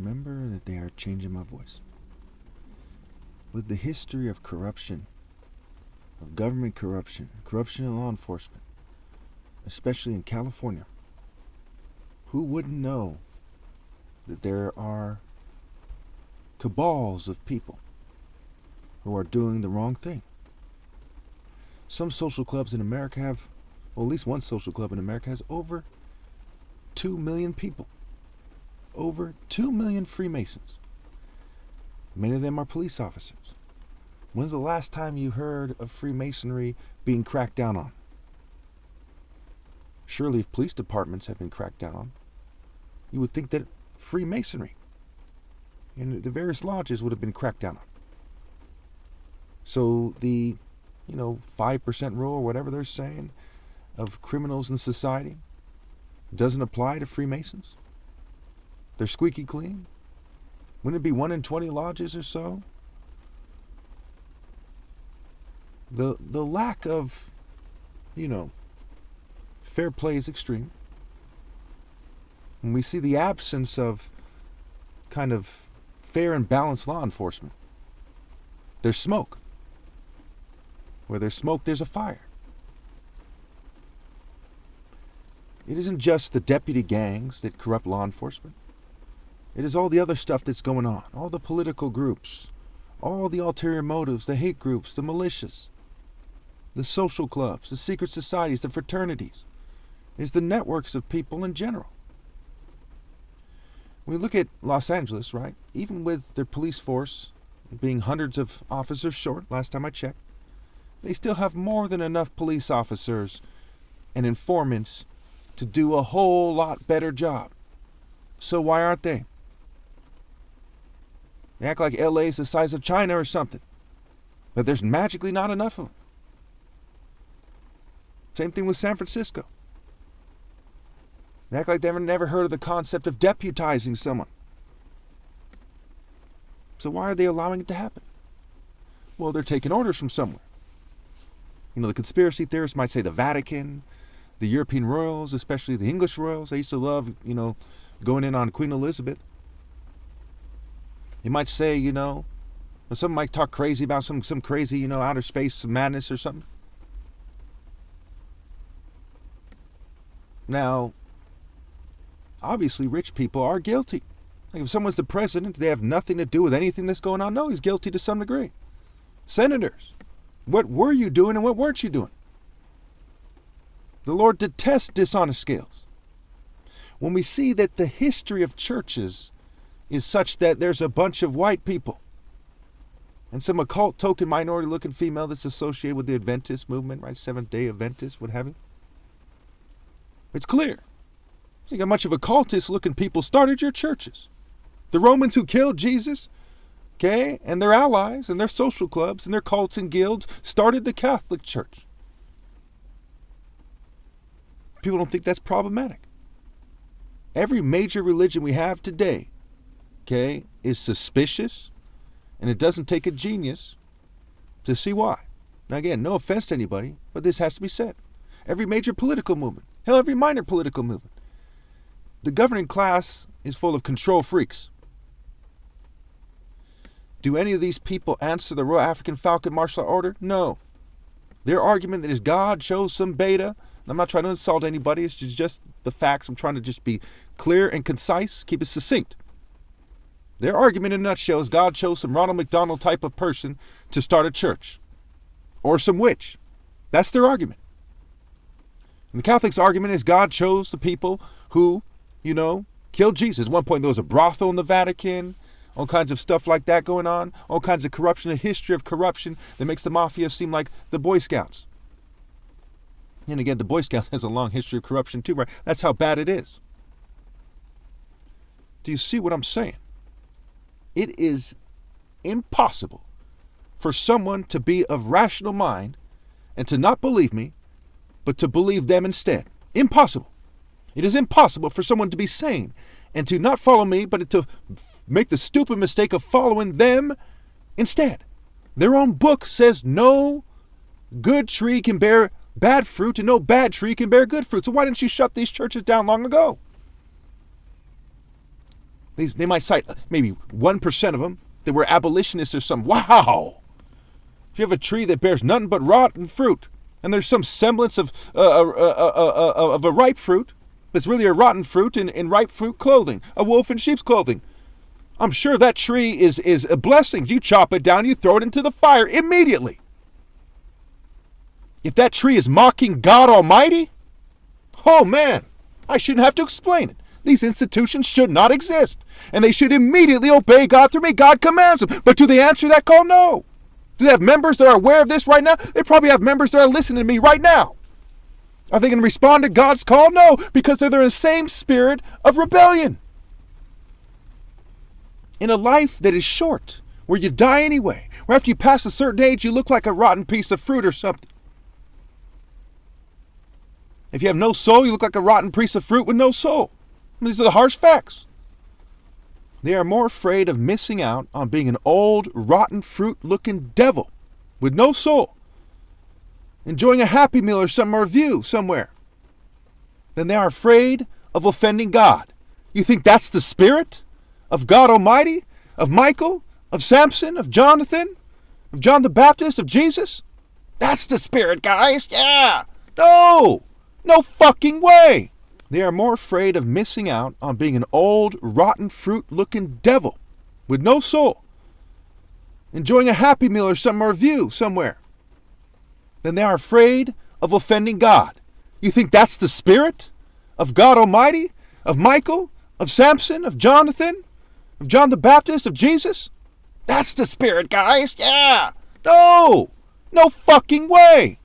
remember that they are changing my voice. With the history of corruption, of government corruption, corruption in law enforcement, especially in California, who wouldn't know that there are cabals of people who are doing the wrong thing? Some social clubs in America have, well, at least one social club in America has over 2 million people. Over 2 million Freemasons. Many of them are police officers. When's the last time you heard of Freemasonry being cracked down on? Surely if police departments have been cracked down on, you would think that Freemasonry and the various lodges would have been cracked down on. So the 5% rule or whatever they're saying of criminals in society doesn't apply to Freemasons? They're squeaky clean? Wouldn't it be 1 in 20 lodges or so? The lack of, fair play is extreme. When we see the absence of kind of fair and balanced law enforcement, there's smoke. Where there's smoke, there's a fire. It isn't just the deputy gangs that corrupt law enforcement. It is all the other stuff that's going on. All the political groups, all the ulterior motives, the hate groups, the militias, the social clubs, the secret societies, the fraternities. It's the networks of people in general. When we look at Los Angeles, right, even with their police force being hundreds of officers short, last time I checked, they still have more than enough police officers and informants to do a whole lot better job. So why aren't they? They act like LA is the size of China or something. But there's magically not enough of them. Same thing with San Francisco. They act like they've never heard of the concept of deputizing someone. So why are they allowing it to happen? Well, they're taking orders from somewhere. The conspiracy theorists might say the Vatican, the European royals, especially the English royals. They used to love, going in on Queen Elizabeth. You might say, some might talk crazy about some crazy, outer space madness or something. Now, obviously rich people are guilty. Like if someone's the president, they have nothing to do with anything that's going on. No, he's guilty to some degree. Senators, what were you doing and what weren't you doing? The Lord detests dishonest scales. When we see that the history of churches is such that there's a bunch of white people and some occult token minority looking female that's associated with the Adventist movement, right? Seventh-day Adventist, what have you. It's clear. You got a bunch of occultist looking people started your churches. The Romans who killed Jesus, okay, and their allies and their social clubs and their cults and guilds started the Catholic Church. People don't think that's problematic. Every major religion we have today, okay, is suspicious, and it doesn't take a genius to see why. Now again, no offense to anybody, but this has to be said. Every major political movement, hell, every minor political movement. The governing class is full of control freaks. Do any of these people answer the Royal African Falcon Martial Order? No. Their argument that is God chose some beta. I'm not trying to insult anybody. It's just the facts. I'm trying to just be clear and concise, keep it succinct. Their argument in a nutshell is God chose some Ronald McDonald type of person to start a church. Or some witch. That's their argument. And the Catholics' argument is God chose the people who, killed Jesus. At one point there was a brothel in the Vatican. All kinds of stuff like that going on. All kinds of corruption, a history of corruption that makes the mafia seem like the Boy Scouts. And again, the Boy Scouts has a long history of corruption too, right? That's how bad it is. Do you see what I'm saying? It is impossible for someone to be of rational mind and to not believe me, but to believe them instead. Impossible. It is impossible for someone to be sane and to not follow me, but to make the stupid mistake of following them instead. Their own book says no good tree can bear bad fruit and no bad tree can bear good fruit. So why didn't you shut these churches down long ago? They might cite maybe 1% of them that were abolitionists or something. Wow! If you have a tree that bears nothing but rotten fruit, and there's some semblance of a ripe fruit, but it's really a rotten fruit in ripe fruit clothing, a wolf in sheep's clothing, I'm sure that tree is a blessing. You chop it down, you throw it into the fire immediately. If that tree is mocking God Almighty, oh man, I shouldn't have to explain it. These institutions should not exist, and they should immediately obey God through me. God commands them. But do they answer that call? No. Do they have members that are aware of this right now? They probably have members that are listening to me right now. Are they going to respond to God's call? No, because they're in the same spirit of rebellion. In a life that is short, where you die anyway, where after you pass a certain age, you look like a rotten piece of fruit or something. If you have no soul, you look like a rotten piece of fruit with no soul. These are the harsh facts. They are more afraid of missing out on being an old, rotten fruit-looking devil with no soul, enjoying a Happy Meal or some review somewhere, than they are afraid of offending God. You think that's the spirit of God Almighty, of Michael, of Samson, of Jonathan, of John the Baptist, of Jesus? That's the spirit, guys. Yeah. No fucking way. They are more afraid of missing out on being an old, rotten fruit-looking devil with no soul, enjoying a Happy Meal or some review somewhere, than they are afraid of offending God. You think that's the spirit of God Almighty, of Michael, of Samson, of Jonathan, of John the Baptist, of Jesus? That's the spirit, guys. Yeah. No fucking way.